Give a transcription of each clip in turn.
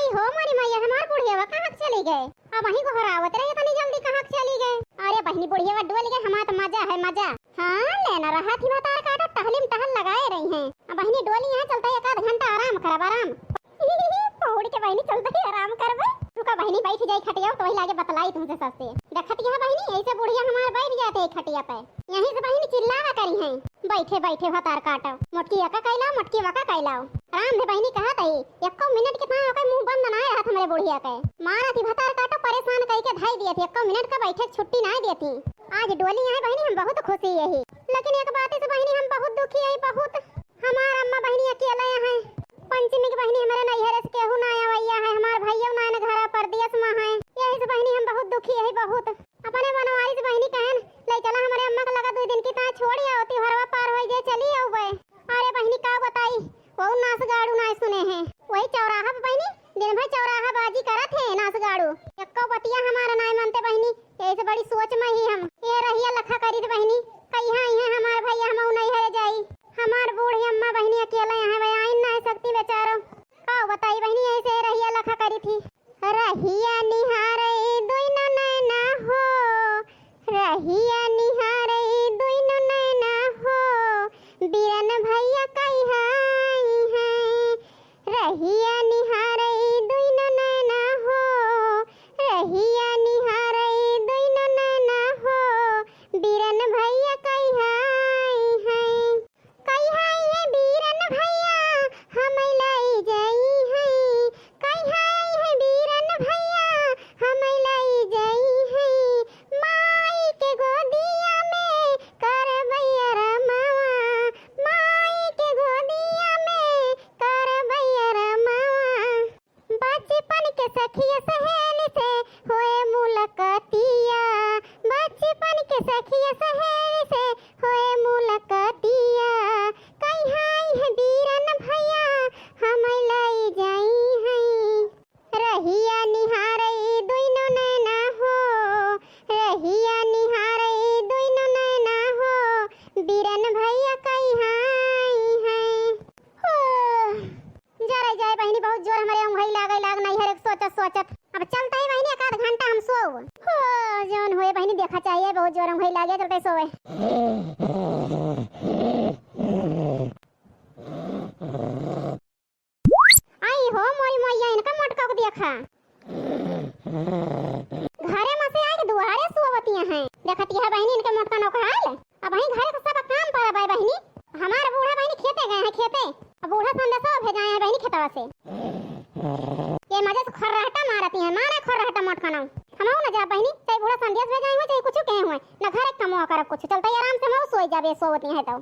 हो मोरी मैया हमार बुढ़िया कहाँ चली गए? अब वहीं को हरावत रहे इतनी जल्दी कहाँ चली गए? अरे बहनी बुढ़िया डोल गए हमारा तो मजा है मजा। हाँ लेना रहा थी बतार काटा टहलीम टहल लगाए रही हैं। अब बहनी डोली यहाँ चलता है 1 घंटा आराम करब आराम। पौड़ी के बहनी चलता है आराम करबे। रुका बहनी बैठ जाई खटिया तो वही लागे बतलाई तुमसे सस्ते। देखत यहाँ बहनी ऐसे बुढ़िया हमार बैठ जाते है खटिया पे। यहीं से बहनी चिल्लावा करी हैं। बैठे बैठे भतार काटो मोटकी अका कैलाओ मोटकी वका कैलाओ। आराम से बहनी कहत है 1 मिनट के था ओके मुंह बंद ना रहत हमरे बुढ़िया के। मारा थी भतार काटो परेशान कई के धाई दिए थे 1 मिनट का बैठे छुट्टी ना देती। आज डोली आए बहनी हम बहुत खुशी यही। लेकिन एक बात से बहनी हम बहुत दुखी है बहुत। हमार अम्मा बहनी अकेला है। पंचमी की बहनी हमारे नैहर से केहू ना आया है। हमार भैया ना न घर परदेश में है। यही से बहनी हम बहुत दुखी है बहुत। अपने बनवारी से बहनी कहन ले चला हमारे अम्मा को लगा 2 दिन की ता छोड़ आवती हरवा पार हो जे चली आवे। अरे बहनी का बताई वो नाच गाड़ू ना सुने हैं। वही चौराहा पे बहनी दिन भर चौराहा बाजी करत है नाच गाड़ू। एको बतिया हमारा ना मानते बहनी। ऐसे बड़ी सोच में ही हम ये रहिया लखा करी थी बहनी कहिया है हमार भैया हम नहीं हरे जाई। हमार बूढ़ी अम्मा बहनी अकेला यहाँ वे आइन ना सकती बेचारो। का बताई बहनी ऐसे रहिया लखा करी थी। रहिया निहारे दुइनो नैना हो रहिया निहारे दुइनो नैना हो बीरन भैया कई हाई है। रहिया निहारे दुइनो नैना हो रहिया निहारे दुइनो नैना हो बीरन भैया कई हाई है। कई हाई है बीरन भैया हम लाई जाई है। कई हाई है बीरन भैया हम लाई जाई है। माई के गोदिया में कर भैया रमावा माई के गोदिया में कर भैया रमावा। बचपन के सखिया सहेली से होए मुलाकातिया बचपन के सखिया सहेली से होए मुलाकातिया। कई हाई है बीरन भैया हम लाई जाई है। रहिया निहारे दुइनो नैना हो रहिया निहारे दुइनो नैना हो बीरन भैया कई हाई है। जरा जाए बहनी बहुत जोर हमारे अंगई लाग नहीं हर एक सोचत अब चलता है बहनी 1 घंटा हम सोव। जौन होए बहनी देखा चाहिए बहुत जोर अंगई लागे चलते सोए। आई हो मोरी मैया इनका मोटका को देखा घरे में से आके दुआरे सोवतिया हैं। देखती है बहनी इनके मोटका नौका हाल। अब वहीं घरे का सब काम पर बाय बहनी हमारा बूढ़ा बहनी खेते गए हैं खेते। अब बूढ़ा संदेशा भेजाए हैं बहनी खेतवा से। ये मजे से खर्राटा मारती है मारे खर्राटा मोटका ना हम ना जा बहनी चाहे बूढ़ा संदेश भेजाए हुए चाहे कुछ कहे हुए ना घर कम कर कुछ चलता है आराम से हम सोई जाबे सोवती है तो।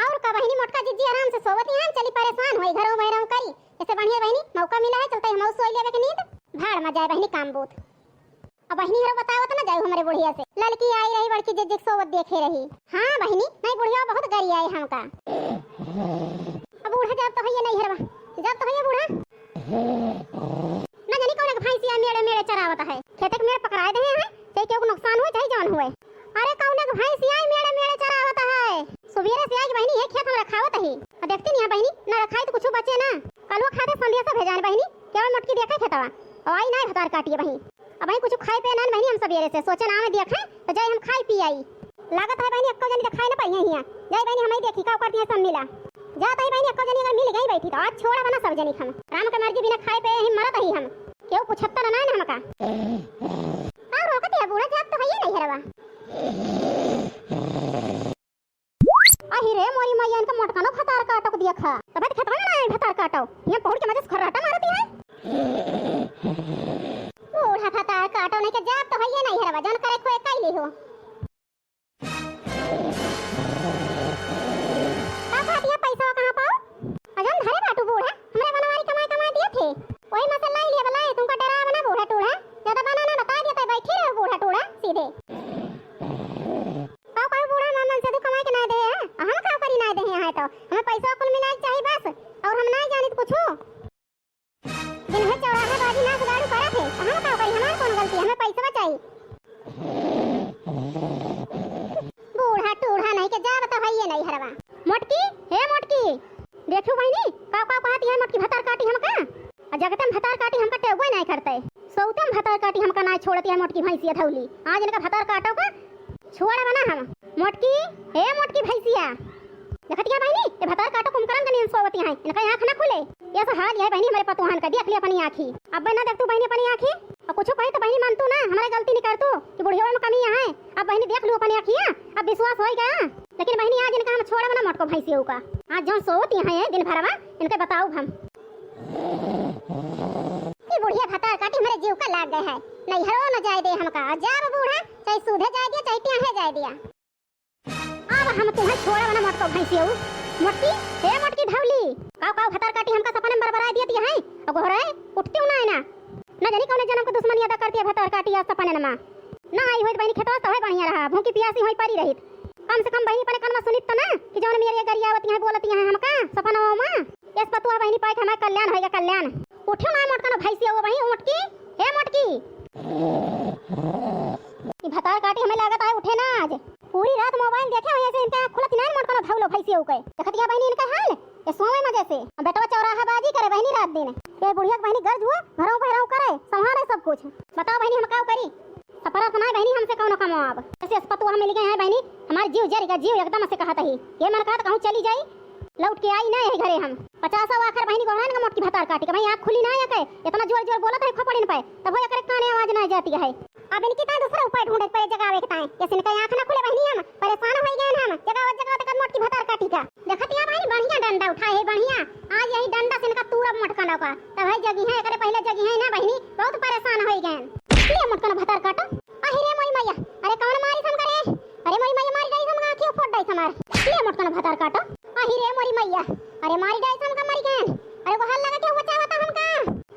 और का बहनी मोटका जिज्जी आराम से सोवती है चली परेशान होई घरों बहरों करी। ऐसे बढ़िया बहनी मौका मिला है चलता है हम सोई लेवे के नींद भाड़ में जाए बहनी काम बूथ। अब बहनी हरो बतावत ना जाए हमारे बुढ़िया से लड़की आई रही बड़की जिज्जी सोवत देखे रही। हाँ बहनी नहीं बुढ़िया बहुत गरी आई हमका। अब बूढ़ा जब तो है नहीं हरवा जब तो है बूढ़ा ना जानी कौन भैंसिया मेरे मेरे चरावत है खेते के मेरे पकड़ाए दे हैं चाहे केहू को नुकसान हुए चाहे जान हुए। अरे कौन भैंसिया मेरे मेरे चरावत है सुबेरे से आज बहनी एक खेत में रखावत ही और देखती नहीं है बहनी ना रखाई तो कुछ बचे ना कलवा खाते संदेशा भेजाने बहनी केवल मटकी देखा खेतवा और आई ना भतार काटिए बहनी। अब भाई कुछ खाई पे ना बहनी हम सबेरे से सोचे ना में देखा तो जाए हम खाई पी आई। लागत है बहनी अक्को जनी खाई ना पाई है जाए बहनी हमें देखी का करती है सब मिला जाता है बहनी अक्को जनी अगर मिल गई बैठी तो आज छोड़ा बना सब जनी हम राम के मर्जी बिना खाए पे ही मरत ही हम केहू पूछता ना हमका। और रोकती है बूढ़ा जात तो है नहीं हरवा। अहि रे मोरी मैया इनका मोटका नो भतार काटो को देखा तब खतरा ना है भतार काटो ये पहुड़ के मजे से खर्राटा मारती है। बूढ़ा भतार काटो नहीं के जात तो है नहीं हरवा जान करे खोए कैली हो। पैसा कहां पाओ अजन घरे बाटू बूढ़ा हमरे बनवारी कमाई दिए थे वही में से लाई ले बलाई तुमका डरा बना बूढ़ा टूढ़ा ज्यादा बना ना बता दिया बैठे रहो बूढ़ा टूढ़ा सीधे। पाओ बूढ़ा मामन से तू कमाई के ना दे हम का करी ना दे है तो हमें पैसा कुल मिला चाहिए बस और हम ना जानी तो पूछो दिन भर चौराहा बाजी ना गाड़ू करा थे हम का करी हमार कौन गलती हमें पैसा चाहिए। बूढ़ा टूढ़ा नहीं के जा बता भाई ये नहीं हरवा। मोटकी हे मोटकी देखो बहनी का कहती है मोटकी भतार काटी हम का जगतम भतार काटी हमका टेगो नहीं करते, सौतम भतार काटी हमका ना छोड़ती है मोटकी भैंसिया धौली। आज इनका भतार काटो का छोड़ बना हम मोटकी, हे मोटकी भैंसिया देखतिया बहनी ये भतार काटो कुमकरन के नींद सोवती है, इनका आंख ना खुले। ये सब हाल है बहनी हमारे पतवाहन का, देख ले अपनी आंखी। अब ना देख तू बहनी अपनी आंखी, और कुछ कहे तो बहनी मान तू ना हमारी गलती नहीं कर तू कि बुढ़िया में कमी है। अब बहनी देख लू अपनी आंखियां, अब विश्वास हो गया। लेकिन बहनी आज इनका हम छोड़ा बना मोटको भैंसियों का, आज जो सोती है दिन भर में इनके बताओ हम। ये बुढ़िया भतार काटी हमारे जीव का लाग गए है, नहीं हरो न जाए दे हमका। जब बूढ़ा चाहे सूधे जाए दिया चाहे त्याहे जाए दिया। अब हम तुम्हें छोड़ा बना मोटको भैंसियों। मोटकी हे मोटकी धवली काव काव भतार काटी हमका सपने में बरबरा दिया है। अब घोरे उठती ना है ना जानी कौन जन्म को दुश्मनी अदा करती है भतार काटी या सपने में ना आई होई बहनी खेतवा तो है बढ़िया रहा, भूखी प्यासी होई पड़ी रही। कम से कम बहनी अपने कान में सुनित तो ना कि जौन मेरी गरियावती है बोलती है हमका सपनों में। इस पतुआ बहनी पाए हमारा कल्याण होएगा कल्याण। उठो ना मोटका ना भैंसिया वो बहनी मोटकी हे मोटकी। ये भतार काटी हमें लागत है उठे ना आज, पूरी रात मोबाइल देखे हुए ऐसे इनका खलत नहीं मोटका ना धौलो भैंसिया के। देखतिया बहनी इनका हाल ये सोए मजे से बेटवा चौराहा बाजी करे बहनी रात दिन। ये बुढ़िया बहनी गर्ज हुआ घरों बहरों करे संभाले सब कुछ। बताओ बहनी हम का करी, सपरा सुनाए बहनी हमसे कौन कमो। अब ऐसे पतुआ मिल गए हैं बहनी हमारे जीव जरेगा, जीव एकदम से कहता ही ये मन कहता कहूं चली जाई लौट के आई ना है घरे। हम 50 आखिर बहनी गोहरान का मोटकी भतार काटी के भाई आंख खुली ना है के इतना जोर जोर बोलत है खपड़ी न पाए तब वो एकरे काने आवाज ना जाती है। अब इनकी ता दूसरा उपाय ढूंढे पर जगावे के ताए जैसे इनका आंख ना खुले बहनी हम परेशान हो गए हम जगाव तक मोटकी भतार काटी का। देखतिया बहनी बढ़िया डंडा उठाए है बढ़िया, आज यही डंडा से इनका तुरब मोटका का तब है जगी है एकरे पहले जगी है ना बहनी बहुत परेशान हो गए। ले मोटका भतार काटो अरे मोई मैया अरे कौन मारी हम करे, अरे मोई मैया मारी गई हम आंखें फोड़ दई हमार। ले मोटका भतार काटो अरे मोरी मैया अरे मारी गई हम का मर गए। अरे वो हाल लगा के बचावता हमका।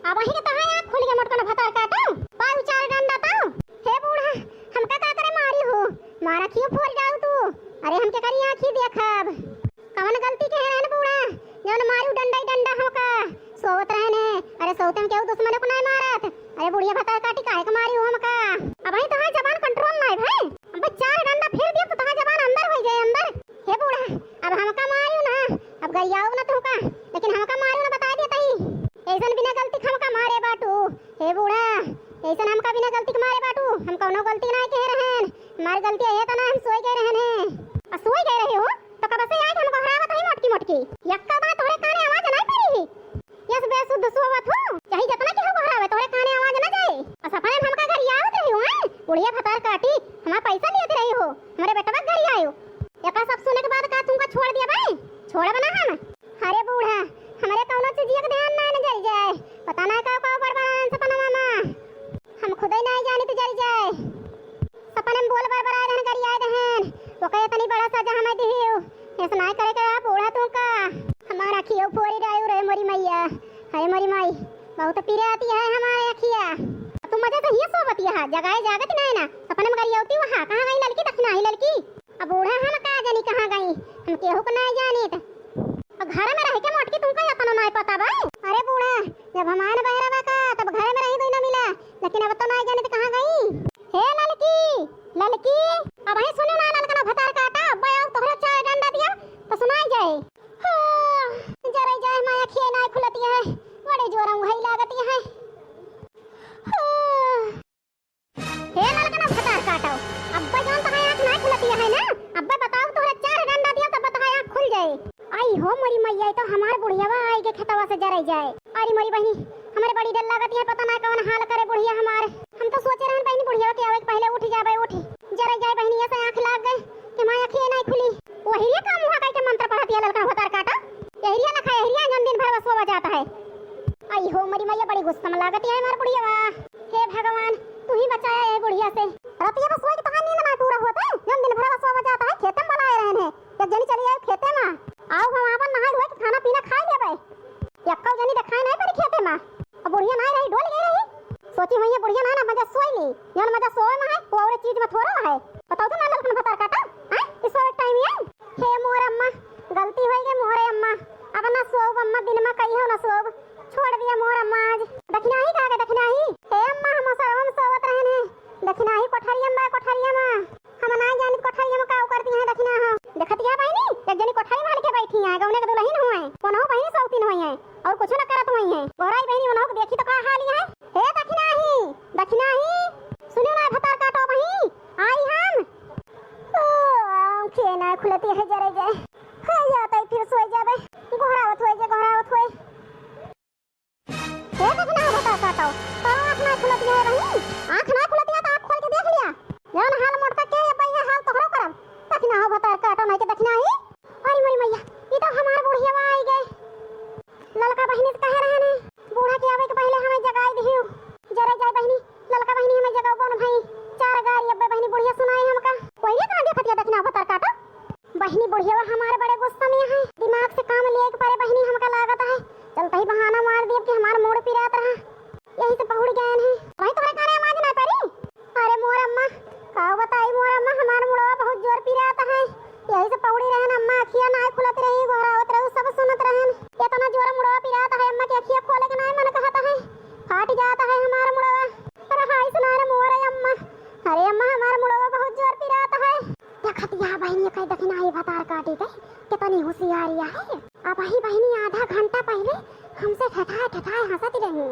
अब वही के तहां आंख खुल के मोटका भतार काटो पाऊ चार डंडा ताऊ। हे बूढ़ा हमका का करे मारी हो मारा क्यों फोड़ जाऊ तू। अरे हमके करी आंखी देखब कौन गलती के है बूढ़ा जौन मारू डंडा डंडा हमका सोवत रहने। अरे सोतम केहू दुश्मन को नहीं मारत। अरे बुढ़िया भतार काटी काहे को मारी हो हमका। अब भाई तहां जबान कंट्रोल नहीं भाई, अब चार डंडा फिर दिया तो तहां जबान अंदर हो जाए अंदर। हे बूढ़ा अब हमका मारियो ना अब गरियाओ ना तुमका, लेकिन हमका मारियो ना बता दिया तही ऐसन बिना गलती हमका मारे बाटू। हे बूढ़ा ऐसन हमका बिना गलती के मारे बाटू, हम कौनो गलती नहीं कह रहन। हमारी गलती है तो ना हम सोई गए रहन है सोई गए रहे हो तो कब से आज हमको हरावत है मोटकी मोटकी यक्का बात तोरे काने आवाज नहीं पड़ी। यस बेसुध सोवत हो चाहे जितना की हो हरावे तोरे काने आवाज ना जाए। और सपने में हमका घर आवत रही हो बुढ़िया भतार काटी हमारा पैसा लेते रही हो हमारे बेटवा घर आयो यका सब सुनने के बाद का तुमको छोड़ दिया भाई छोड़ बना हम। अरे बूढ़ा हमारे कौनो चीज का ध्यान ना जल जाए पता ना का बड़बड़ान सपना मामा हम खुद ही नहीं जानी तो जल जाए। सपने में बोल बड़बड़ाए रहन करी आए रहन वो कहे तनी बड़ा सजा हमें दिहियो ऐसा ना करे का बूढ़ा तुमका हमारा अखियो फोड़ी डायो रे मोरी मैया। अरे मोरी माई बहुत पीरे आती है हमारे अखिया। तुम मजे से ही सोवती है जगाए जागत नहीं ना सपने में करी होती वहां कहां गई लड़की दक्षिणा ही लड़की। अब बूढ़ा हम का जानी कहां गई हम केहू को नहीं जानी तो घर में रह के मोटकी तुमको अपनो नहीं पता भाई। अरे बूढ़ा जब हमारे बहरा का तब घर में रही कोई ना मिला लेकिन अब तो नहीं जानी तो कहां गई। हे लड़की लड़की अब ही सुनो ना लड़का भतार काटा अब आओ तोहरा चाय डंडा दिया तो सुनाई जाए। जरा जाए माया खे नहीं खुलती है बड़े जोर वही लागती है। हे लड़का भतार काटो अब जान तो आंख नहीं खुलती है ना अब बताओ तोहरा चार डंडा दिया तब तो आंख खुल जाए। आई हो मोरी मैया तो हमार बुढ़ियावा आई के खेतवा से जराई जाए। अरे मोरी बहनी हमारे बड़ी डर लागती है पता ना कौन हाल करे बुढ़िया हमार। हम तो सोचे रहन बहनी बुढ़िया के आवे पहले उठ जाए उठ जरा जाए बहनी ऐसे आंख लाग गए कि मां आंखें नहीं खुली। वही रे काम हुआ कह के मंत्र पढ़ती है लड़का भतार काटा यही ना खाए यही जन दिन भर बस सो जाता है। आई हो मोरी मैया बड़ी गुस्सा में लागती है हमार बुढ़ियावा। हे भगवान तू ही बचाया है बुढ़िया से। रतिया बस सोई के तहां नींद ना पूरा होता जन दिन भर बस सो जाता है खेते में बनाए रहन है एक जनी चली आए खेते में आओ हम आपन नहाए धोए के खाना पीना खा लेबे यक्का जनी देखाए नहीं पड़ी खेते में। अब बुढ़िया नहीं रही डोल गई रही सोची हुई है बुढ़िया ना मजा सोई ली जन मजा सोए में है वो और चीज में थोड़ा है। बताओ तो ना लड़कन भतार काटा हैं इस वक्त टाइम है। हे मोर अम्मा गलती हो गई मोरे अम्मा अब ना सोब अम्मा दिन में कही हो ना सोब छोड़ दिया मोर अम्मा आज दक्षिणा ही कहा दक्षिणा ही। हे अम्मा हम सर्वम सोवत रहने दक्षिणा ही कोठरिया में हम ना जानी कोठरिया में का करती है दक्षिणा हां देखतिया बहनी एक जनी कोठरी में के बैठी है गौने के दुल्हन हुए कोनो बहनी सौतीन हुई है और कुछ ना करत हुई है गोराई बहनी उन्हों काटो तो आँख ना खुलती है बहनी, आँख ना खुलती है तो आँख खोल के देख लिया जौन हाल मोटका के भैया हाल तोहरो करब दखना हो भतार काटो नहीं के दखना ही। अरे मोरी मैया ये तो हमार बुढ़िया आई गए। ललका बहनी कहे रहे ने बूढ़ा के आवे के पहले हमें जगाई दियो जरा जाए बहनी, ललका बहनी हमें जगाओ कौन भाई चार गाड़ी अब्बे बहनी बुढ़िया सुनाई हमका कोई नहीं कहां देखत या दखना भतार काटो। बहनी बुढ़िया हमारे बड़े गुस्सा में है, दिमाग से काम लिए के पारे बहनी हमका लागत है चलता ही बहाना मार दिया कि हमार मोड़ पिरात रहा यही से पहुड़ गए हैं वही तुम्हारे काने आवाज ना पड़ी। अरे मोर अम्मा का बताई मोर अम्मा हमार मुड़वा बहुत जोर पिरात है यही से पहुड़ी रहन अम्मा अखियां ना खुलत रही घोरावत रही सब सुनत रहन इतना जोर मुड़वा पिरात है अम्मा की अखियां खोले के ना मन कहता है फाट जाता है हमार मुड़वा। अरे हाय सुना रे मोर अम्मा, अरे अम्मा हमार मुड़वा बहुत जोर पिरात है देखत या बहनी कह दखना आई भतार काटी के कितनी होशियारी है। अब ही बहनी आधा घंटा पहले हमसे ठठाए ठठाए हंसती रही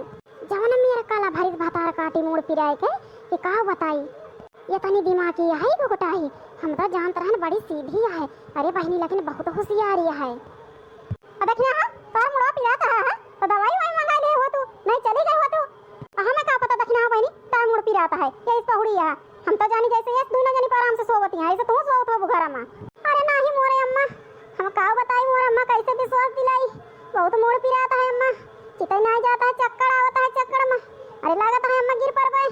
जवन मेरा काला भरित भतार काटी मोड़ पिराए के कि का बताई ये तनी दिमाग की है गोटाई हम तो जानत रहन बड़ी सीधी है। अरे बहनी लेकिन बहुत होशियारी है। देखना हां का मुड़ा पिराता है तो दवाई वाई मंगा ले हो तू नहीं चली गई हो तू हमें का पता दखना बहनी का मुड़ पिराता है ये इस पहुड़ी है हम तो जानी जैसे ये दोनों जनी पर आराम से सोवती हैं ऐसे तू सोवत हो बुखारा में। अरे नहीं मोरे अम्मा हम का बताई मोरे अम्मा कैसे विश्वास दिलाई बहुत मोड़ पिराता है अम्मा चिता नहीं जाता है चक्कर आता है चक्कर में। अरे लागत है अम्मा गिर पर बे,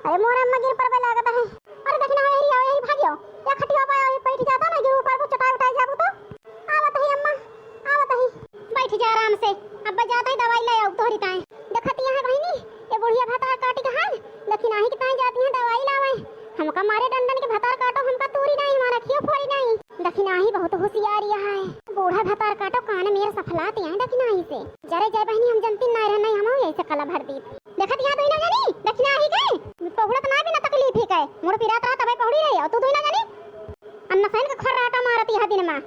अरे मोरे अम्मा गिर पर बे लागत है। अरे देखना यही भागियो या खटिया पे बैठ जाता ना गिर ऊपर को चटाई उठाई जाबू तो आवत है अम्मा आवत है बैठ जा आराम से अब जाता है दवाई ले आओ तोहरी ताए देखती है बहनी ये बुढ़िया भतार काटी का हाल लेकिन नहीं कितना जाती है दवाई लावे हमका मारे डंडन के भतार काटो हमका तूरी नहीं हमारा खियो फोड़ी नहीं दखना ही बहुत होशियारी है बूढ़ा भतार काटो कान मेरे सफलाते हैं दखना ही से जरे जय बहनी हम जनती नहीं रहना हम ऐसे कला भर दी देखत यहां तो ना जानी दखना ही के पहुड़त ना भी ना तकलीफ ही के मोड़ पिरात रहा तबे पहुड़ी रही और तू तो ना जानी अन्ना फैन का खर्राटा मारती है दिन में।